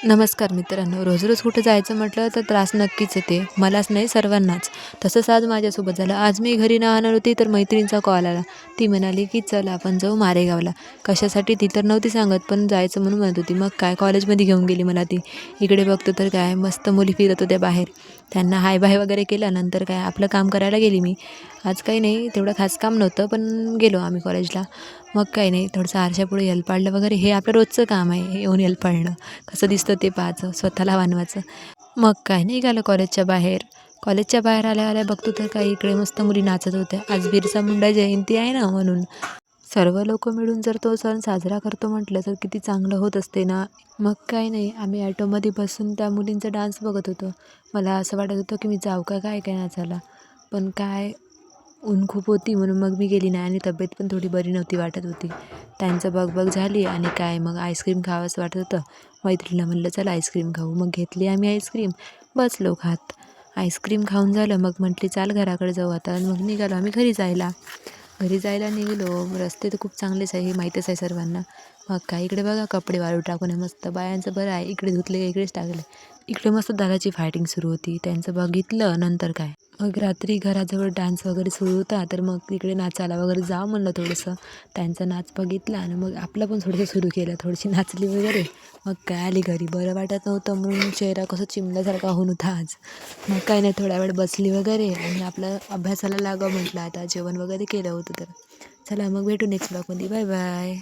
नमस्कार मित्रांनो. रोज रोज कुठे जायचं म्हटलं तर त्रास नक्कीच येते. मलाच नाही सर्वांनाच. तसंच आज माझ्यासोबत झालं. आज मी घरी राहणार होती तर मैत्रिणीचा कॉल आला. ती म्हणाली की चल आपण जाऊ मारेगावला. कशासाठी ती तर नव्हती सांगत पण जायचं म्हणून म्हणत होती. मग काय कॉलेजमध्ये घेऊन गेली मला ती. इकडे बघतो तर काय मस्त मुली फिरत होत्या बाहेर. त्यांना हाय बाय वगैरे केलं. नंतर काय आपलं काम करायला गेली मी. आज काही नाही तेवढं खास काम नव्हतं पण गेलो आम्ही कॉलेजला. मग काही नाही थोडंसं आरशापुढे हेलपाडलं वगैरे हे आपलं रोजचं काम आहे. हे येऊन हेलपाडणं. कसं दिसतं ते पाहायचं, स्वतःला बनवायचं. मग काय निघालं कॉलेजच्या बाहेर. कॉलेजच्या बाहेर आल्या आल्या बघतो तर काही इकडे मस्त मुली नाचत होत्या. आज बिरसा मुंडा जयंती आहे ना म्हणून. सर्व लोक मिळून जर तो सण साजरा करतो म्हटलं तर किती चांगलं होत असते ना. मग काय नाही आम्ही ॲटोमध्ये बसून त्या मुलींचा डान्स बघत होतो. मला असं वाटत होतं की मी जाऊ का काय काय नाचायला. पण काय ऊन खूप होती म्हणून मग मी गेली नाही आणि तब्येत पण थोडी बरी नव्हती वाटत होती. त्यांचं बघ झाली आणि काय मग आईस्क्रीम खावंसं वाटत होतं. मैत्रिणीला म्हणलं चला आईस्क्रीम खाऊ. मग घेतली आम्ही आईस्क्रीम. बसलो खात. आईस्क्रीम खाऊन झालं मग म्हटली चाल घराकडे जाऊ आता. मग निघालो आम्ही घरी जायला निघालो. रस्ते तर खूप चांगलेच आहे हे माहीतच आहे सर्वांना. मग काय इकडे बघा कपडे वाळू टाकून आहे मस्त. बायांचं बरं आहे इकडे धुतले का इकडेच टाकले. इकडे मस्त दादाची फायटिंग सुरू होती. त्यांचं बघितलं नंतर काय. मग रात्री घराजवळ डान्स वगैरे सुरू होता तर मग तिकडे नाचायला वगैरे जावं म्हणलं थोडंसं. त्यांचा नाच बघितला आणि मग आपलं पण थोडंसं सुरू केलं. थोडीशी नाचली वगैरे. मग काय आली घरी. बरं वाटत नव्हतं म्हणून चेहरा कसं चिमल्यासारखा होऊन होता आज. मग काय नाही थोड्या वेळ बसली वगैरे आणि आपलं अभ्यासाला लागावं म्हटलं. आता जेवण वगैरे केलं होतं तर. चला मग भेटू नेक्स्ट ब्लॉगमध्ये. Bye bye.